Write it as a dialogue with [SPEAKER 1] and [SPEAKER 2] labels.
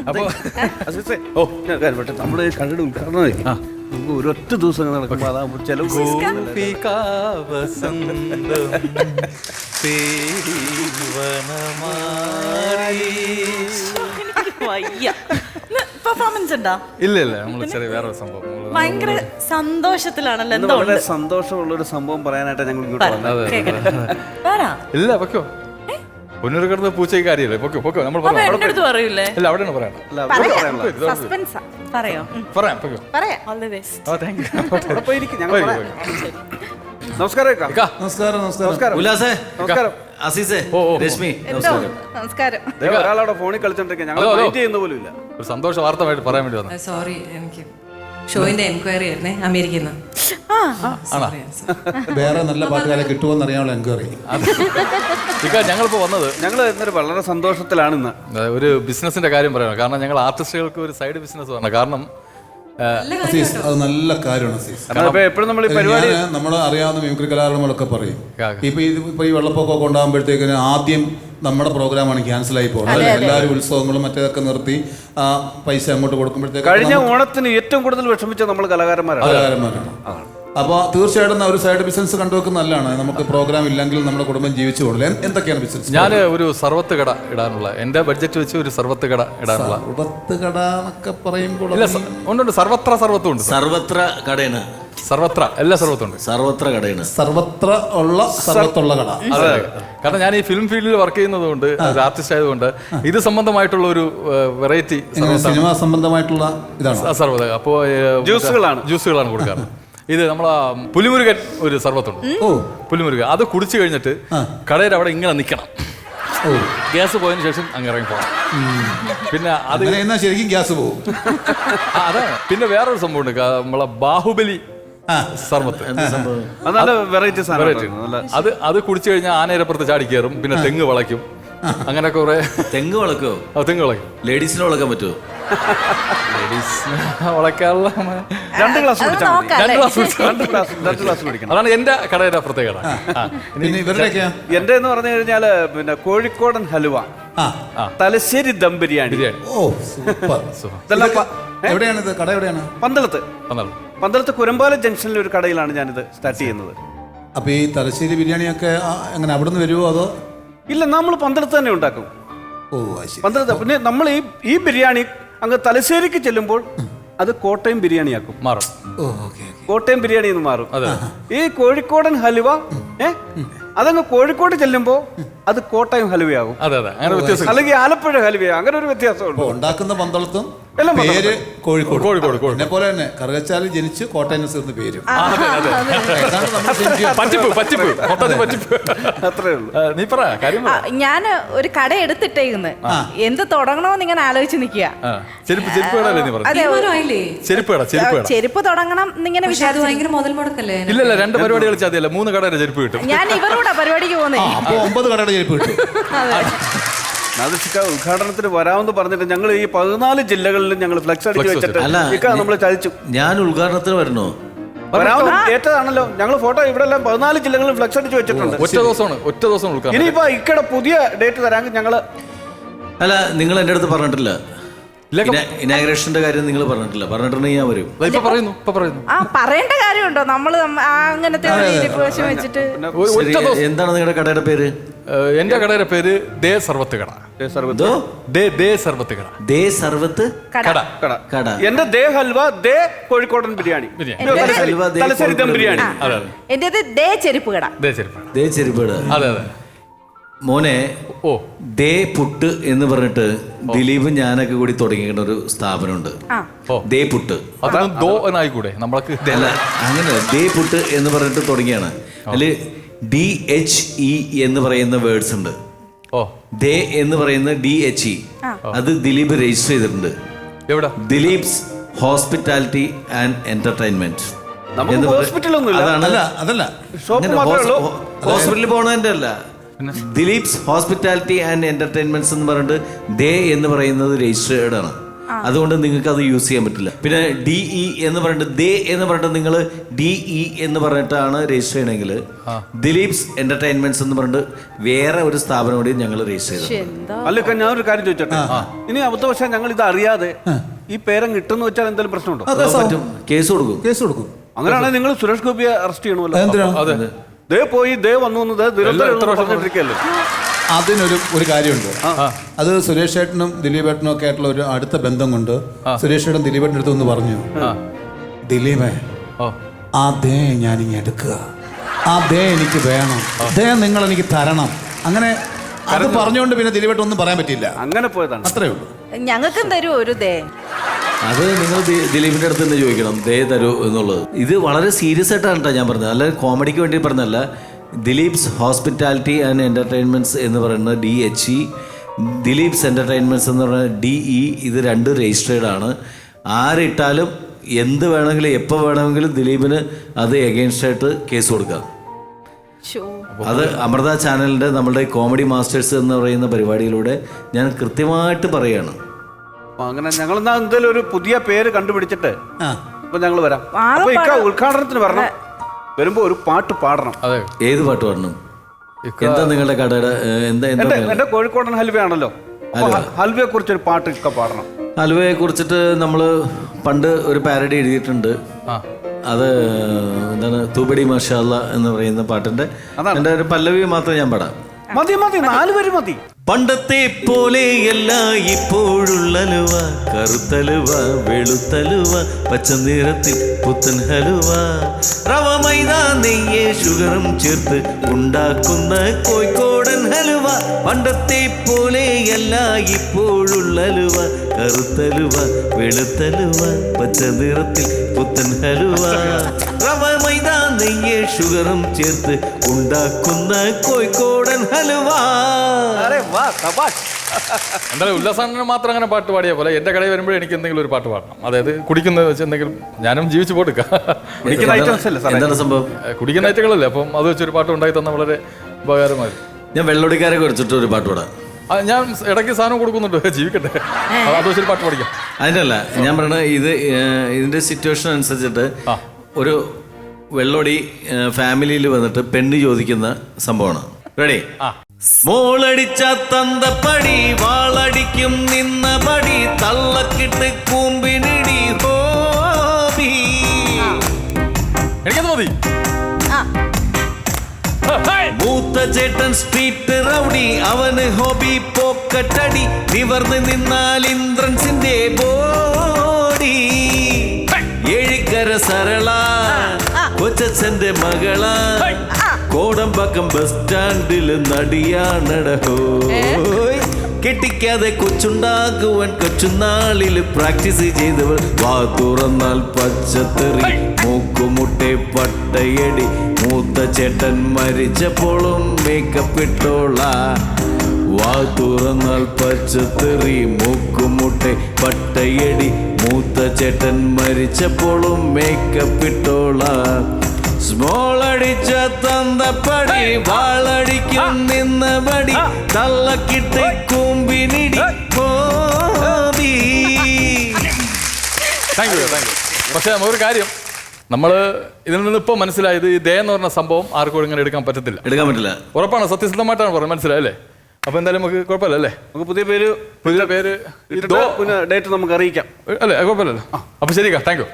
[SPEAKER 1] അപ്പൊ നമ്മുടെ കടയുടെ ഉദ്ഘാടനമായി നമുക്ക് ഒരൊറ്റ ദിവസം നടക്കുമ്പോൾ അതാകുമ്പോൾ ചെലവ്
[SPEAKER 2] പെർഫോമൻസ് ഉണ്ടോ?
[SPEAKER 3] ഇല്ല നമ്മള് ചെറിയ വേറെ സംഭവം
[SPEAKER 2] ഭയങ്കര സന്തോഷത്തിലാണല്ലോ. എന്തോ
[SPEAKER 1] വളരെ സന്തോഷമുള്ള ഒരു സംഭവം പറയാനായിട്ട് ഞങ്ങൾ ഇങ്ങോട്ട് വന്നത്.
[SPEAKER 3] ഇല്ല പൊക്കോ പൊന്നൂർ കിടന്ന് പൂച്ചയ്ക്ക് കാര്യമില്ലേ പൊക്കോ പൊക്കോ നമ്മൾ
[SPEAKER 2] പറയൂലേ?
[SPEAKER 3] ഇല്ല അവിടെയാണ് പറയണം പറയാം പൊക്കോ.
[SPEAKER 1] നമസ്കാരം ഒരാളവിടെ ഫോണിൽ കളിച്ചോണ്ടിരിക്കുക, ഞങ്ങൾ ചെയ്യുന്ന പോലും ഇല്ല.
[SPEAKER 3] ഒരു സന്തോഷ വാർത്തമായിട്ട് പറയാൻ വേണ്ടി വന്നു.
[SPEAKER 4] സോറി, എനിക്ക് ഷോയിന്റെ എൻക്വയറി ആയിരുന്നേ അമേരിക്കയിൽ നിന്ന്.
[SPEAKER 5] വേറെ നല്ല പാട്ടുകാരെ കിട്ടുമോന്ന് അറിയാനുള്ള എൻക്വയറി.
[SPEAKER 3] ഞങ്ങളിപ്പോ വന്നത്
[SPEAKER 1] ഞങ്ങൾ ഇന്നൊരു വളരെ സന്തോഷത്തിലാണ് ഇന്ന്.
[SPEAKER 3] ഒരു ബിസിനസിന്റെ കാര്യം പറയണം. കാരണം ഞങ്ങൾ ആർട്ടിസ്റ്റുകൾക്ക് ഒരു സൈഡ് ബിസിനസ് ആണ്. കാരണം
[SPEAKER 5] അത് നല്ല കാര്യമാണ്.
[SPEAKER 1] എപ്പോഴും നമ്മൾ ഈ പരിപാടി
[SPEAKER 5] നമ്മൾ അറിയാവുന്ന മ്യൂസിക് കലാകാരന്മാരൊക്കെ പറയും ഇപ്പൊ ഈ വെള്ളപ്പൊക്കമൊക്കെ ഉണ്ടാകുമ്പോഴത്തേക്കിന് ആദ്യം നമ്മുടെ പ്രോഗ്രാമാണ് ക്യാൻസൽ ആയി പോകുന്നത്. എല്ലാവരും ഉത്സവങ്ങളും മറ്റേതൊക്കെ നിർത്തി പൈസ അങ്ങോട്ട് കൊടുക്കുമ്പോഴത്തേക്ക്
[SPEAKER 1] കഴിഞ്ഞ ഓണത്തിന് ഏറ്റവും കൂടുതൽ വിഷമിച്ച നമ്മൾ കലാകാരന്മാരാണ്.
[SPEAKER 5] അപ്പോൾ തീർച്ചയായിട്ടും ഒരു സൈഡ് ബിസിനസ് കണ്ടുവെക്കുന്നത് നല്ലതാണ്. നമുക്ക് പ്രോഗ്രാം ഇല്ലെങ്കിൽ നമ്മുടെ കുടുംബം ജീവിച്ചു പോകില്ല. എന്തൊക്കെയാണ് ബിസിനസ്?
[SPEAKER 3] ഞാൻ ഒരു സർവത്ത് കട ഇടാനുള്ള എന്റെ ബഡ്ജറ്റ് വെച്ച് ഒരു സർവത്ത് കട ഇടാനുള്ള.
[SPEAKER 5] സർവത്ത് കട എന്നൊക്കെ പറയുമ്പോൾ
[SPEAKER 3] ഉണ്ട് സർവത്ര സർവത്തുണ്ട്.
[SPEAKER 6] സർവത്ര കടയാണ്.
[SPEAKER 3] സർവത്ര എല്ലാ സർവത്തുണ്ട്.
[SPEAKER 6] സർവത്ര കടയാണ്.
[SPEAKER 5] സർവത്ര ഉള്ള സർവത്തുള്ള കട.
[SPEAKER 3] അതെ, കാരണം ഞാൻ ഈ ഫിലിം ഫീൽഡിൽ വർക്ക് ചെയ്യുന്നതുകൊണ്ട് ആർട്ടിസ്റ്റ് ആയതുകൊണ്ട് ഇത് സംബന്ധമായിട്ടുള്ള ഒരു വെറൈറ്റി
[SPEAKER 5] സിനിമ സംബന്ധമായിട്ടുള്ള ഇതാണ്
[SPEAKER 3] സർവ്വത. അപ്പോ ജ്യൂസുകളാണ് കൊടുക്കാറ്. ഇത് നമ്മളെ പുലിമുരുകൻ ഒരു സർവത്തുണ്ട്. പുലിമുരുകൻ അത് കുടിച്ചു കഴിഞ്ഞിട്ട് കടയിൽ അവിടെ ഇങ്ങനെ നിൽക്കണം. ഗ്യാസ് പോയതിനു ശേഷം അങ്ങ് ഇറങ്ങി പോകണം. പിന്നെ അത്
[SPEAKER 5] ശരിക്കും ഗ്യാസ് പോകും.
[SPEAKER 3] അതെ. പിന്നെ വേറൊരു സംഭവം ഉണ്ട്, നമ്മളെ ബാഹുബലി സർവത്ത്. അത് കുടിച്ചു കഴിഞ്ഞാൽ ആനയിരപ്പുറത്ത് ചാടി കയറും. പിന്നെ തെങ്ങ് വളയ്ക്കും. അങ്ങനെ കുറെ
[SPEAKER 6] തെങ്ങ് വളക്കോ?
[SPEAKER 3] തെങ്ങ് വളയ്ക്കും.
[SPEAKER 6] ലേഡീസിനെ വളക്കാൻ പറ്റുമോ?
[SPEAKER 3] ലേഡീസിനെ വളയ്ക്കാനുള്ള
[SPEAKER 1] 2 ക്ലാസ്
[SPEAKER 3] അതാണ് എന്റെ കടയുടെ പ്രത്യേകത.
[SPEAKER 1] എന്റെ എന്ന് പറഞ്ഞു കഴിഞ്ഞാല് പിന്നെ കോഴിക്കോടൻ ഹലുവ, തലശ്ശേരി ദം ബിരിയാണി.
[SPEAKER 5] എവിടെയാണ് കട? എവിടെയാണ്?
[SPEAKER 1] പന്തളത്ത് കുരമ്പാല ജംഗ്ഷനിൽ ഒരു കടയിലാണ് ഞാനിത് സ്റ്റാർട്ട് ചെയ്യുന്നത്.
[SPEAKER 5] അപ്പൊ ഈ തലശ്ശേരി ബിരിയാണിയൊക്കെ എങ്ങനെ അവിടെ നിന്ന് വരുമോ അതോ?
[SPEAKER 1] ഇല്ല, നമ്മൾ പന്തളത്ത് തന്നെ ഉണ്ടാക്കും. പന്തളത്ത്. പിന്നെ നമ്മൾ ഈ ബിരിയാണി അങ്ങ് തലശ്ശേരിക്ക് ചെല്ലുമ്പോൾ അത് കോട്ടയം ബിരിയാണിയാക്കും, മാറും. കോട്ടയം ബിരിയാണി എന്ന് മാറും. ഈ കോഴിക്കോടൻ ഹലുവ അതങ്ങ് കോഴിക്കോട് ചെല്ലുമ്പോ അത് കോട്ടയം ഹലുവയാകും. അല്ലെങ്കിൽ ആലപ്പുഴ ഹലുവയാകും. അങ്ങനെ ഒരു വ്യത്യാസമുണ്ട്.
[SPEAKER 5] ഉണ്ടാക്കുന്ന പന്തളത്തും പേര് കോഴിക്കോട്. എന്നെ പോലെ തന്നെ കറുകച്ചാലിൽ ജനിച്ച് കോട്ടയം ചേർന്ന് പേരും.
[SPEAKER 1] അത്രേ ഉള്ളൂ.
[SPEAKER 3] നീ പറ കാര്യം.
[SPEAKER 2] ഞാൻ ഒരു കട എടുത്തിട്ടേന്ന് എന്ത് തുടങ്ങണമെന്ന് ഇങ്ങനെ ആലോചിച്ച് നിൽക്കുക. ചെരുപ്പ് തുടങ്ങണം എന്നിങ്ങനെ
[SPEAKER 4] ഭയങ്കര മുതൽ മുടക്കല്ലേ?
[SPEAKER 3] ഇല്ല 2 പരിപാടി കളിച്ചാൽ 3 കടയുടെ ചെരുപ്പ് കിട്ടും.
[SPEAKER 2] ഞാൻ ഇവരോടാ പരിപാടിക്ക് പോകുന്നേ.
[SPEAKER 5] 9 കടയുടെ ചെരുപ്പ് കിട്ടും.
[SPEAKER 1] ഉദ്ഘാടനത്തിന് വരാമെന്ന് പറഞ്ഞിട്ട് ഞങ്ങൾ ഈ 14 ജില്ലകളിലും ഞങ്ങൾ ഫ്ലെക്സ് അടിച്ച് വെച്ചിട്ട് നമ്മൾ ചതിച്ചു.
[SPEAKER 6] ഞാൻ ഉദ്ഘാടനത്തിന് വരണോ?
[SPEAKER 1] ഏറ്റതാണല്ലോ. ഞങ്ങൾ ഫോട്ടോ ഇവിടെ എല്ലാം 14 ജില്ലകളിലും ഫ്ലെക്സ് അടിച്ച് വെച്ചിട്ടുണ്ട്.
[SPEAKER 3] ഒറ്റ ദിവസം
[SPEAKER 1] ഇനിയിപ്പോ ഇക്കടെ പുതിയ ഡേറ്റ് തരാൻ ഞങ്ങള്.
[SPEAKER 6] അല്ല, നിങ്ങൾ എന്റെ അടുത്ത് പറഞ്ഞിട്ടില്ല ഇനാഗ്രേഷന്റെ കാര്യം. നിങ്ങൾ പറഞ്ഞിട്ടുണ്ടെങ്കിൽ ഞാൻ വരും.
[SPEAKER 2] പറയേണ്ട കാര്യമുണ്ടോ? നമ്മള് അങ്ങനത്തെ വെച്ചിട്ട്.
[SPEAKER 6] എന്താണ് നിങ്ങളുടെ കടയുടെ പേര്?
[SPEAKER 3] എന്റെ കടയുടെ പേര് ദേ സർവത്ത് കട. ദേ സർവത്ത് കട.
[SPEAKER 1] എന്റെ ദേ ഹൽവ, ദേ കോഴിക്കോടൻ ബിരിയാണി, തലശ്ശേരി ദം ബിരിയാണി.
[SPEAKER 2] എന്റേത് ദേ ചെരുപ്പ് കട.
[SPEAKER 6] ദേ ചെരുപ്പ് കട.
[SPEAKER 3] അതെ.
[SPEAKER 6] മോനെ, ദേ പുട്ട് എന്ന് പറഞ്ഞിട്ട് ദിലീപും ഞാനൊക്കെ കൂടി തുടങ്ങിയ ഒരു സ്ഥാപനമുണ്ട്. ദേ പുട്ട്.
[SPEAKER 3] ആയിക്കൂടെ നമ്മൾക്ക്?
[SPEAKER 6] അങ്ങനെ ദേ പുട്ട് എന്ന് പറഞ്ഞിട്ട് തുടങ്ങിയാണ്. അതില് DHE എന്ന് പറയുന്ന വേർഡ്സ് ഉണ്ട്. ദേ എന്ന് പറയുന്ന DHE അത് ദിലീപ് രജിസ്റ്റർ ചെയ്തിട്ടുണ്ട്.
[SPEAKER 3] എവിടെ?
[SPEAKER 6] ദിലീപ്സ് ഹോസ്പിറ്റാലിറ്റി ആൻഡ് എന്റർടൈൻമെന്റ്. ഹോസ്പിറ്റലിൽ പോണതിന്റെ അല്ല, ദിലീപ്സ് ഹോസ്പിറ്റാലിറ്റി ആൻഡ് എന്റർടൈൻമെന്റ്സ് എന്ന് പറഞ്ഞിട്ട് ദേ എന്ന് പറയുന്നത് രജിസ്റ്റേർഡ് ആണ്. അതുകൊണ്ട് നിങ്ങൾക്ക് അത് യൂസ് ചെയ്യാൻ പറ്റില്ല. പിന്നെ DE എന്ന് പറഞ്ഞിട്ട് ദേ എന്ന് പറഞ്ഞിട്ട് നിങ്ങൾ DE എന്ന് പറഞ്ഞിട്ടാണ് രജിസ്റ്റർ ചെയ്യണമെങ്കിൽ ദിലീപ്സ് എന്റർടൈൻമെന്റ്സ് എന്ന് പറഞ്ഞിട്ട് വേറെ ഒരു സ്ഥാപനം കൂടി ഞങ്ങൾ രജിസ്റ്റർ ചെയ്തു.
[SPEAKER 1] അല്ലക്ക ഞാനൊരു കാര്യം ചോദിച്ചോട്ടെ, ഇനി അബദ്ധവശാൽ ഞങ്ങൾ ഇത് അറിയാതെ ഈ പേരം കിട്ടുമെന്ന് വെച്ചാൽ എന്തെങ്കിലും പ്രശ്നമുണ്ടോ?
[SPEAKER 6] പറ്റും, കേസ് കൊടുക്കും.
[SPEAKER 1] അങ്ങനെയാണെങ്കിൽ നിങ്ങൾ സുരേഷ് ഗോപിയെ അറസ്റ്റ് ചെയ്യണമല്ലോ.
[SPEAKER 5] എന്തിനാ?
[SPEAKER 1] ദേ പോയി ദേ വന്നു പറഞ്ഞിട്ടിരിക്കല്ലേ.
[SPEAKER 5] അതിനൊരു കാര്യമുണ്ട്. അത് സുരേഷ് ഏട്ടനും ദിലീപ് ഏട്ടനും ഒക്കെ ആയിട്ടുള്ള ഒരു അടുത്ത ബന്ധം കൊണ്ട് സുരേഷ് ഏട്ടൻ ദിലീപ് ഏട്ടൻ്റെ അടുത്ത് ഒന്ന് പറഞ്ഞു, ദിലീപേ ആ ദേ ഞാനിങ്ങ് എടുക്കുക, ആ ദേ എനിക്ക് വേണം, ദേ നിങ്ങൾ എനിക്ക് തരണം. അങ്ങനെ അത് പറഞ്ഞുകൊണ്ട് പിന്നെ ദിലീപ് ഏട്ടൻ ഒന്നും പറയാൻ പറ്റില്ല.
[SPEAKER 1] അങ്ങനെ പോയതാണ്.
[SPEAKER 5] അത്രേ ഉള്ളൂ.
[SPEAKER 2] ഞങ്ങൾക്കും തരൂ ഒരു ദേ.
[SPEAKER 6] അത് നിങ്ങൾ ദിലീപിന്റെ അടുത്ത് തന്നെ ചോദിക്കണം, ദേ തരൂ എന്നുള്ളത്. ഇത് വളരെ സീരിയസ് ആയിട്ടാണ് കേട്ടോ ഞാൻ പറഞ്ഞത്, അല്ല കോമഡിക്ക് വേണ്ടി പറഞ്ഞല്ല. ദിലീപ്സ് ഹോസ്പിറ്റാലിറ്റി ആൻഡ് എൻ്റർടൈൻമെൻറ്റ്സ് എന്ന് പറയുന്നത് DHE, ദിലീപ്സ് എൻ്റർടൈൻമെൻറ്റ്സ് എന്ന് പറയുന്നത് DE. ഇത് രണ്ട് രജിസ്റ്റേർഡ് ആണ്. ആരിട്ടാലും എന്ത് വേണമെങ്കിലും എപ്പോൾ വേണമെങ്കിലും ദിലീപിന് അത് എഗെയിൻസ്റ്റ് ആയിട്ട് കേസ് കൊടുക്കാം. അത് അമൃത ചാനലിൻ്റെ നമ്മളുടെ കോമഡി മാസ്റ്റേഴ്സ് എന്ന് പറയുന്ന പരിപാടിയിലൂടെ ഞാൻ കൃത്യമായിട്ട് പറയുകയാണ്.
[SPEAKER 1] അങ്ങനെ ഞങ്ങൾ എന്തെങ്കിലും ഒരു പുതിയ പേര് കണ്ടുപിടിച്ചിട്ട് ഇപ്പൊ ഞങ്ങൾ വരാം. അപ്പൊ ഇക്ക ഉദ്ഘാടനത്തിന് വരണം. വരുമ്പോ ഒരു പാട്ട് പാടണം.
[SPEAKER 6] ഏത് പാട്ട് പാടണം? എന്താ നിങ്ങളുടെ കടയുടെ
[SPEAKER 1] എന്റെ കോഴിക്കോടൻ ഹൽവയാണല്ലോ, ഹൽവയെ കുറിച്ചൊരു പാട്ട് ഇക്ക പാടണം.
[SPEAKER 6] ഹൽവയെ കുറിച്ചിട്ട് നമ്മൾ പണ്ട് ഒരു പാരഡി എഴുതിയിട്ടുണ്ട്. അത് എന്താണ്, തൂബടി മാഷാല്ല എന്ന് പറയുന്ന പാട്ടിന്റെ എൻ്റെ ഒരു പല്ലവി മാത്രം ഞാൻ പാടാം.
[SPEAKER 1] മതി 4 വരി മതി.
[SPEAKER 6] പണ്ടത്തെ പോലെയല്ല ഇപ്പോഴുള്ളലുവ, കറുത്തലുവ വെളുത്തലുവ പച്ച നിറത്തിൽ പുത്തൻ ഹലുവ, റവ മൈദ നെയ്യ് ഷുഗറും ചേർത്ത് ഉണ്ടാക്കുന്ന കോഴിക്കോടൻ ഹലുവ. പണ്ടത്തെ പോലെയല്ല ഇപ്പോഴുള്ളലുവ, കറുത്തലുവ വെളുത്തലുവ പച്ച നിറത്തിൽ പുത്തൻ ഹലുവ, റവ മൈദ നെയ്യ് ഷുഗറും ചേർത്ത് ഉണ്ടാക്കുന്ന കോഴിക്കോടൻ ഹലുവ.
[SPEAKER 3] എന്തായാലും ഉല്ലാസാനന് മാത്രം അങ്ങനെ പാട്ട് പാടിയ പോലെ എൻ്റെ കടയിൽ വരുമ്പോഴേ എനിക്ക് എന്തെങ്കിലും ഒരു പാട്ട് പാടണം. അതായത് കുടിക്കുന്നത് വെച്ച് എന്തെങ്കിലും, ഞാനും ജീവിച്ചു പോടുക്കാം.
[SPEAKER 6] എന്താണ് സംഭവം?
[SPEAKER 3] കുടിക്കുന്ന ഐറ്റങ്ങളല്ലേ, അപ്പം അത് വെച്ചൊരു പാട്ട് ഉണ്ടാക്കി തന്നാൽ വളരെ ഉപകാരമായി.
[SPEAKER 6] ഞാൻ വെള്ളോടിക്കാരെ കുറിച്ചിട്ട് ഒരു പാട്ട് പാടാം.
[SPEAKER 3] ഞാൻ ഇടയ്ക്ക് സാധനം കൊടുക്കുന്നുണ്ട്, ജീവിക്കട്ടെ. അത് വെച്ചൊരു പാട്ട് പഠിക്കാം.
[SPEAKER 6] അതിനല്ല ഞാൻ പറയണത്, ഇതിന്റെ സിറ്റുവേഷൻ അനുസരിച്ചിട്ട് ഒരു വെള്ളോടി ഫാമിലിയിൽ വന്നിട്ട് പെണ്ണ് ചോദിക്കുന്ന സംഭവമാണ്. റെഡി? മോളടിച്ച തന്തപ്പടി വാളടിക്കും നിന്ന പടി തള്ളക്കിട്ട് കൂമ്പിനിടി ഹോബി.
[SPEAKER 3] എനിക്കത് മതി.
[SPEAKER 6] മൂത്ത ചേട്ടൻ സ്ട്രീറ്റ് റൗഡി, അവന് ഹോബി പോക്കറ്റടി, നിവർന്ന് നിന്നാൽ ഇന്ദ്രൻസിന്റെ ബോഡി. ഏഴിക്കര സരള കൊച്ചച്ഛന്റെ മകള, കോടമ്പാക്കം ബസ് സ്റ്റാൻഡിൽ നടിയാണടഹോ. കെട്ടിക്കാതെ കൊച്ചുണ്ടാകുവാൻ കൊച്ചുനാളിൽ പ്രാക്ടീസ് ചെയ്തവൾ, വാ തുറന്നാൽ പച്ചത്തെറി മൂക്കുമുട്ടെ പട്ടയടി, മൂത്ത ചേട്ടൻ മരിച്ചപ്പോഴും മേക്കപ്പ് ഇട്ടോള. വാ തുറന്നാൽ പച്ചത്തെറി മൂക്കുമുട്ടെ പട്ടയടി, മൂത്ത ചേട്ടൻ മരിച്ചപ്പോഴും മേക്കപ്പ് ഇട്ടോള. സ്മോൾ അടിച്ച തന്തപ്പടി വാളടിക്കും നിന്ന പടി തള്ളക്കിട്ട് കൂമ്പിനിടി ഹോബി.
[SPEAKER 3] Thank you. പക്ഷേ ഒരു കാര്യം, നമ്മൾ ഇതിൽ നിന്ന് ഇപ്പോൾ മനസ്സിലായത് ഈ ദേ എന്ന് പറഞ്ഞ സംഭവം ആർക്കും ഇങ്ങനെ എടുക്കാൻ പറ്റില്ല. ഉറപ്പാണ്, സത്യസന്ധമായിട്ടാണ് പറഞ്ഞത്, മനസ്സിലായല്ലേ? അപ്പൊ എന്തായാലും നമുക്ക് കുഴപ്പമില്ല അല്ലേ? നമുക്ക് പുതിയ പേര് ഡേറ്റ് നമുക്ക് അറിയിക്കാം അല്ലേ? കുഴപ്പമില്ലല്ലോ. അപ്പൊ ശരി, താങ്ക് യു.